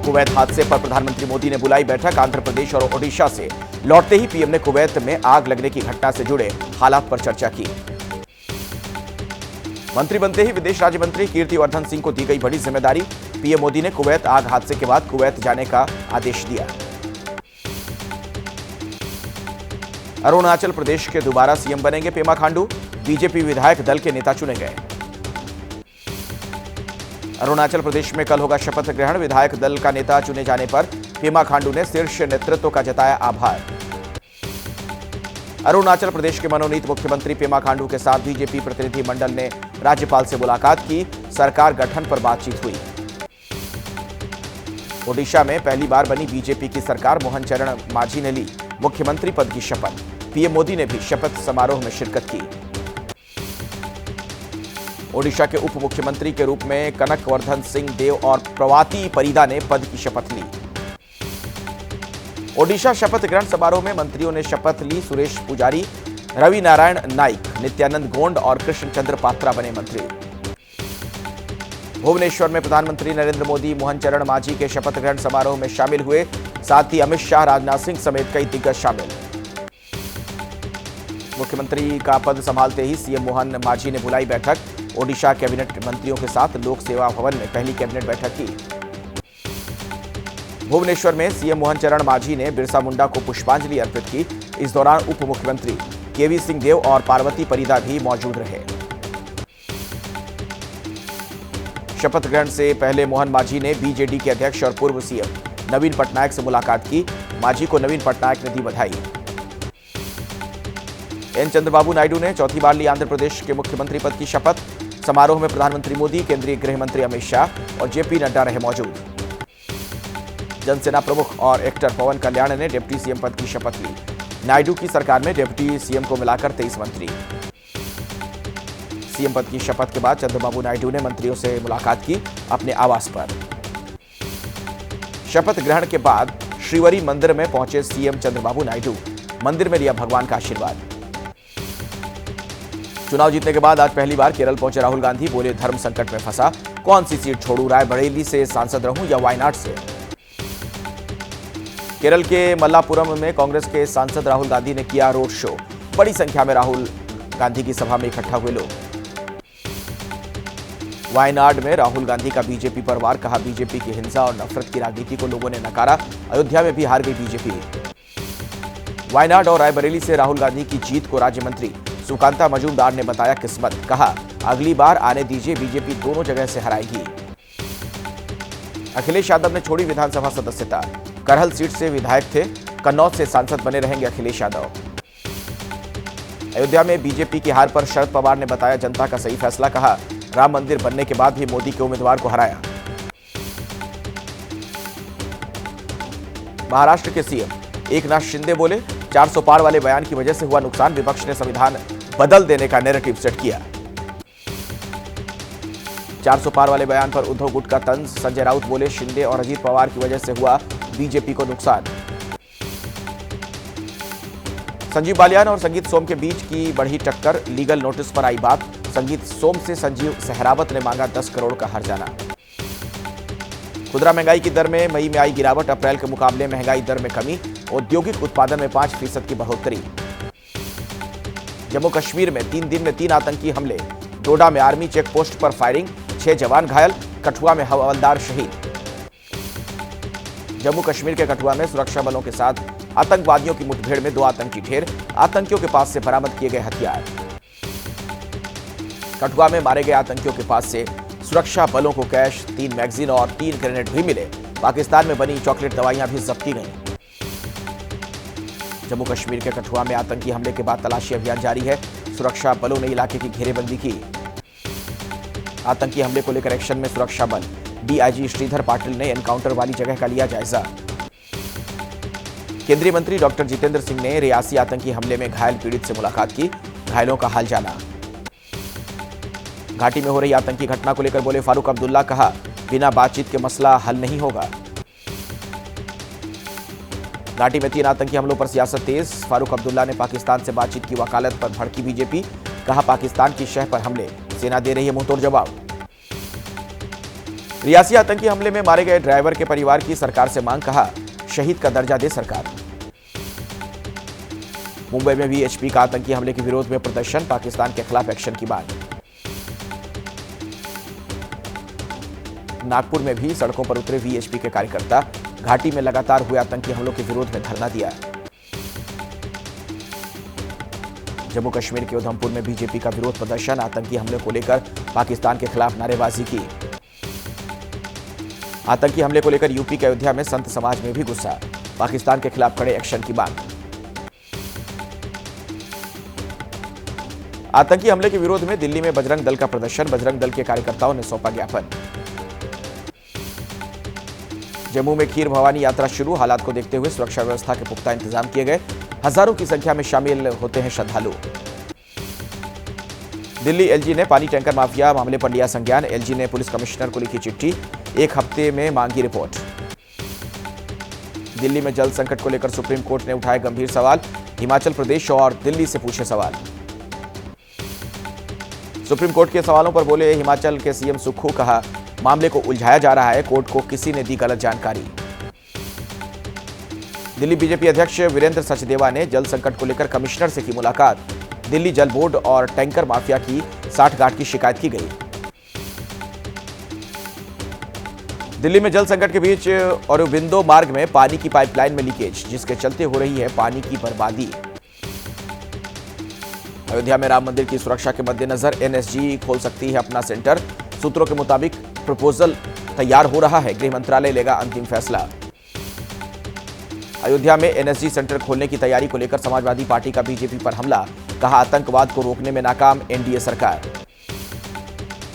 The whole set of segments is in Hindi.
कुवैत हादसे पर प्रधानमंत्री मोदी ने बुलाई बैठक। आंध्र प्रदेश और ओडिशा से लौटते ही पीएम ने कुवैत में आग लगने की घटना से जुड़े हालात पर चर्चा की। मंत्री बनते ही विदेश राज्य मंत्री कीर्तिवर्धन सिंह को दी गई बड़ी जिम्मेदारी। पीएम मोदी ने कुवैत आग हादसे के बाद कुवैत जाने का आदेश दिया। अरुणाचल प्रदेश के दोबारा सीएम बनेंगे पेमा खांडू। बीजेपी विधायक दल के नेता चुने गए। अरुणाचल प्रदेश में कल होगा शपथ ग्रहण। विधायक दल का नेता चुने जाने पर पेमा खांडू ने शीर्ष नेतृत्व का जताया आभार। अरुणाचल प्रदेश के मनोनीत मुख्यमंत्री पेमा खांडू के साथ बीजेपी प्रतिनिधिमंडल ने राज्यपाल से मुलाकात की। सरकार गठन पर बातचीत हुई। ओडिशा में पहली बार बनी बीजेपी की सरकार। मोहन चरण मांझी ने ली मुख्यमंत्री पद की शपथ। पीएम मोदी ने भी शपथ समारोह में शिरकत की। ओडिशा के उप मुख्यमंत्री के रूप में कनकवर्धन सिंह देव और प्रवाती परिदा ने पद की शपथ ली। ओडिशा शपथ ग्रहण समारोह में मंत्रियों ने शपथ ली। सुरेश पुजारी, रवि नारायण नाइक, नित्यानंद गोंड और कृष्ण चंद्र पात्रा बने मंत्री। भुवनेश्वर में प्रधानमंत्री नरेंद्र मोदी मोहन चरण मांझी के शपथ ग्रहण समारोह में शामिल हुए। साथ ही अमित शाह, राजनाथ सिंह समेत कई दिग्गज शामिल। मुख्यमंत्री का पद संभालते ही सीएम मोहन मांझी ने बुलाई बैठक। ओडिशा कैबिनेट मंत्रियों के साथ लोक सेवा भवन में पहली कैबिनेट बैठक की। भुवनेश्वर में सीएम मोहन चरण मांझी ने बिरसा मुंडा को पुष्पांजलि अर्पित की। इस दौरान उप मुख्यमंत्री केवी सिंह देव और पार्वती परिदा भी मौजूद रहे। शपथ ग्रहण से पहले मोहन मांझी ने बीजेडी के अध्यक्ष और पूर्व सीएम नवीन पटनायक से मुलाकात की। मांझी को नवीन पटनायक ने दी बधाई। एन चंद्रबाबू नायडू ने चौथी बार ली आंध्र प्रदेश के मुख्यमंत्री पद की शपथ। समारोह में प्रधानमंत्री मोदी, केंद्रीय गृह मंत्री अमित शाह और जेपी नड्डा रहे मौजूद। जनसेना प्रमुख और एक्टर पवन कल्याण ने डिप्टी सीएम पद की शपथ ली। नायडू की सरकार में डिप्टी सीएम को मिलाकर 23 मंत्री। सीएम पद की शपथ के बाद चंद्रबाबू नायडू ने मंत्रियों से मुलाकात की अपने आवास पर। शपथ ग्रहण के बाद श्रीवरी मंदिर में पहुंचे सीएम चंद्रबाबू नायडू। मंदिर में लिया भगवान का आशीर्वाद। चुनाव जीतने के बाद आज पहली बार केरल पहुंचे राहुल गांधी। बोले, धर्म संकट में फंसा, कौन सी सीट छोड़ूं, रायबरेली से सांसद रहूं या वायनाड से। केरल के मल्लापुरम में कांग्रेस के सांसद राहुल गांधी ने किया रोड शो। बड़ी संख्या में राहुल गांधी की सभा में इकट्ठा हुए लोग। वायनाड में राहुल गांधी का बीजेपी पर वार। कहा, बीजेपी की हिंसा और नफरत की राजनीति को लोगों ने नकारा। अयोध्या में भी हार गई बीजेपी। वायनाड और रायबरेली से राहुल गांधी की जीत को राज्य मंत्री सुकांता मजूमदार ने बताया किस्मत। कहा, अगली बार आने दीजिए, बीजेपी दोनों जगह से हराएगी। अखिलेश यादव ने छोड़ी विधानसभा सदस्यता। करहल सीट से विधायक थे, कन्नौज से सांसद बने रहेंगे अखिलेश यादव। अयोध्या में बीजेपी की हार पर शरद पवार ने बताया जनता का सही फैसला। कहा, राम मंदिर बनने के बाद भी मोदी के उम्मीदवार को हराया। महाराष्ट्र के सीएम एकनाथ शिंदे बोले, 400 पार वाले बयान की वजह से हुआ नुकसान। विपक्ष ने संविधान बदल देने का नैरेटिव सेट किया। 400 पार वाले बयान पर उद्धव गुट का तंज। संजय राउत बोले, शिंदे और अजीत पवार की वजह से हुआ बीजेपी को नुकसान। संजीव बालियान और संगीत सोम के बीच की बढ़ी टक्कर। लीगल नोटिस पर आई बात। संगीत सोम से संजीव सहरावत ने मांगा 10 करोड़ का हर्जाना। खुदरा महंगाई की दर में मई में आई गिरावट। अप्रैल के मुकाबले महंगाई दर में कमी। औद्योगिक उत्पादन में 5% की बढ़ोतरी। जम्मू कश्मीर में 3 दिन में 3 आतंकी हमले। डोडा में आर्मी चेक पोस्ट पर फायरिंग, 6 जवान घायल। कठुआ में हवलदार शहीद। जम्मू कश्मीर के कठुआ में सुरक्षा बलों के साथ आतंकवादियों की मुठभेड़ में 2 आतंकी ढेर। आतंकियों के पास से बरामद किए गए हथियार। कठुआ में मारे गए आतंकियों के पास से सुरक्षा बलों को कैश, 3 मैगजीन और 3 ग्रेनेड भी मिले। पाकिस्तान में बनी चॉकलेट दवाइयां भी जब्त की गईं। जम्मू कश्मीर के कठुआ में आतंकी हमले के बाद तलाशी अभियान जारी है। सुरक्षा बलों ने इलाके की घेरेबंदी की। आतंकी हमले को लेकर एक्शन में सुरक्षा बल। डीआईजी श्रीधर पाटिल ने एनकाउंटर वाली जगह का लिया जायजा। केंद्रीय मंत्री डॉक्टर जितेंद्र सिंह ने रियासी आतंकी हमले में घायल पीड़ित से मुलाकात की। घायलों का हाल जाना। घाटी में हो रही आतंकी घटना को लेकर बोले फारूक अब्दुल्ला। कहा, बिना बातचीत के मसला हल नहीं होगा। घाटी में 3 आतंकी हमलों पर सियासत तेज। फारूक अब्दुल्ला ने पाकिस्तान से बातचीत की वकालत पर भड़की बीजेपी। कहा, पाकिस्तान की शह पर हमले, सेना दे रही है मुंहतोड़ जवाब। रियासी आतंकी हमले में मारे गए ड्राइवर के परिवार की सरकार से मांग, कहा शहीद का दर्जा दे सरकार। मुंबई में वीएचपी का आतंकी हमले के विरोध में प्रदर्शन, पाकिस्तान के खिलाफ एक्शन की मांग। नागपुर में भी सड़कों पर उतरे वीएचपी के कार्यकर्ता, घाटी में लगातार हुए आतंकी हमलों के विरोध में धरना दिया। जम्मू कश्मीर के उधमपुर में बीजेपी का विरोध प्रदर्शन, आतंकी हमले को लेकर पाकिस्तान के खिलाफ नारेबाजी की। आतंकी हमले को लेकर यूपी के अयोध्या में संत समाज में भी गुस्सा, पाकिस्तान के खिलाफ कड़े एक्शन की मांग। आतंकी हमले के विरोध में दिल्ली में बजरंग दल का प्रदर्शन, बजरंग दल के कार्यकर्ताओं ने सौंपा ज्ञापन। जम्मू में खीर भवानी यात्रा शुरू, हालात को देखते हुए सुरक्षा व्यवस्था के पुख्ता इंतजाम किए गए, हजारों की संख्या में शामिल होते हैं श्रद्धालु। दिल्ली एलजी ने पानी टैंकर माफिया मामले पर लिया संज्ञान, एलजी ने पुलिस कमिश्नर को लिखी चिट्ठी, 1 हफ्ते में मांगी रिपोर्ट। दिल्ली में जल संकट को लेकर सुप्रीम कोर्ट ने उठाए गंभीर सवाल, हिमाचल प्रदेश और दिल्ली से पूछे सवाल। सुप्रीम कोर्ट के सवालों पर बोले हिमाचल के सीएम सुक्खू, कहा मामले को उलझाया जा रहा है, कोर्ट को किसी ने दी गलत जानकारी। दिल्ली बीजेपी अध्यक्ष वीरेंद्र सचदेवा ने जल संकट को लेकर कमिश्नर से की मुलाकात, दिल्ली जल बोर्ड और टैंकर माफिया की साठगांठ की शिकायत की गई। दिल्ली में जल संकट के बीच औरबिंदो मार्ग में पानी की पाइपलाइन में लीकेज, जिसके चलते हो रही है पानी की बर्बादी। अयोध्या में राम मंदिर की सुरक्षा के मद्देनजर एनएसजी खोल सकती है अपना सेंटर, सूत्रों के मुताबिक प्रपोजल तैयार हो रहा है, गृह मंत्रालय लेगा अंतिम फैसला। अयोध्या में एनएसजी सेंटर खोलने की तैयारी को लेकर समाजवादी पार्टी का बीजेपी पर हमला, कहा आतंकवाद को रोकने में नाकाम एनडीए सरकार।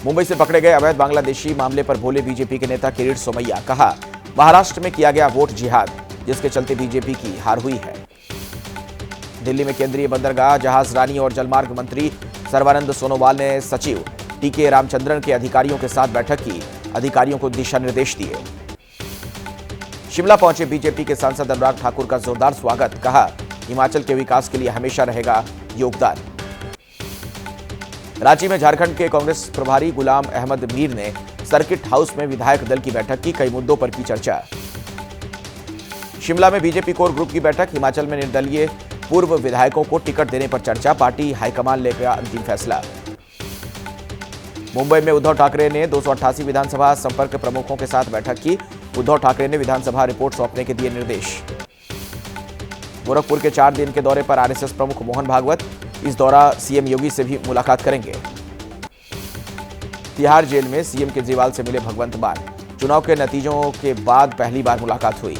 मुंबई से पकड़े गए अवैध बांग्लादेशी मामले पर बोले बीजेपी के नेता किरीट सोमैया, कहा महाराष्ट्र में किया गया वोट जिहाद, जिसके चलते बीजेपी की हार हुई है। दिल्ली में केंद्रीय बंदरगाह, जहाज रानी और जलमार्ग मंत्री सर्बानंद सोनोवाल ने सचिव टीके रामचंद्रन के अधिकारियों के साथ बैठक की, अधिकारियों को दिशा निर्देश दिए। शिमला पहुंचे बीजेपी के सांसद अनुराग ठाकुर का जोरदार स्वागत, कहा हिमाचल के विकास के लिए हमेशा रहेगा योगदान। रांची में झारखंड के कांग्रेस प्रभारी गुलाम अहमद मीर ने सर्किट हाउस में विधायक दल की बैठक की, कई मुद्दों पर की चर्चा। शिमला में बीजेपी कोर ग्रुप की बैठक, हिमाचल में निर्दलीय पूर्व विधायकों को टिकट देने पर चर्चा, पार्टी हाईकमान लेगा अंतिम फैसला। मुंबई में उद्धव ठाकरे ने 288 विधानसभा संपर्क प्रमुखों के साथ बैठक की, उद्धव ठाकरे ने विधानसभा रिपोर्ट सौंपने के दिए निर्देश। गोरखपुर के 4 दिन के दौरे पर आरएसएस प्रमुख मोहन भागवत, इस दौरान सीएम योगी से भी मुलाकात करेंगे। तिहाड़ जेल में सीएम केजरीवाल से मिले भगवंत मान, चुनाव के नतीजों के बाद पहली बार मुलाकात हुई।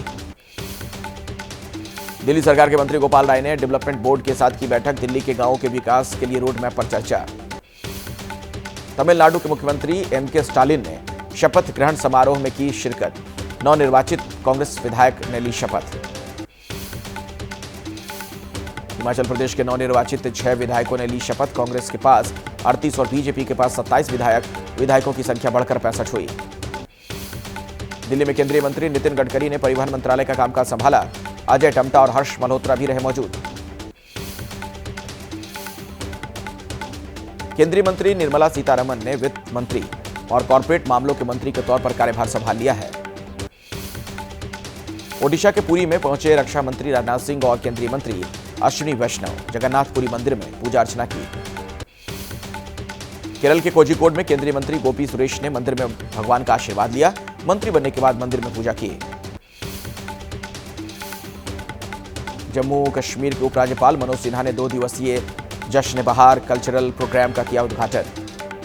दिल्ली सरकार के मंत्री गोपाल राय ने डेवलपमेंट बोर्ड के साथ की बैठक, दिल्ली के गांवों के विकास के लिए रोड मैप पर चर्चा। तमिलनाडु के मुख्यमंत्री एमके स्टालिन ने शपथ ग्रहण समारोह में की शिरकत, नवनिर्वाचित कांग्रेस विधायक ने ली शपथ। हिमाचल प्रदेश के नवनिर्वाचित 6 विधायकों ने ली शपथ, कांग्रेस के पास 38 और बीजेपी के पास 27 विधायकों की संख्या बढ़कर 65 हुई। दिल्ली में केंद्रीय मंत्री नितिन गडकरी ने परिवहन मंत्रालय का कामकाज संभाला, अजय टम्टा और हर्ष मल्होत्रा भी रहे मौजूद। केंद्रीय मंत्री निर्मला सीतारमण ने वित्त मंत्री और कॉर्पोरेट मामलों के मंत्री के तौर पर कार्यभार संभाल लिया है। ओडिशा के पुरी में पहुंचे रक्षा मंत्री राजनाथ सिंह और केंद्रीय मंत्री अश्विनी वैष्णव, जगन्नाथपुरी मंदिर में पूजा अर्चना की। केरल के कोझिकोड में केंद्रीय मंत्री गोपी सुरेश ने मंदिर में भगवान का आशीर्वाद लिया, मंत्री बनने के बाद मंदिर में पूजा की। जम्मू कश्मीर के उपराज्यपाल मनोज सिन्हा ने 2 दिवसीय जश्न बहार कल्चरल प्रोग्राम का किया उद्घाटन।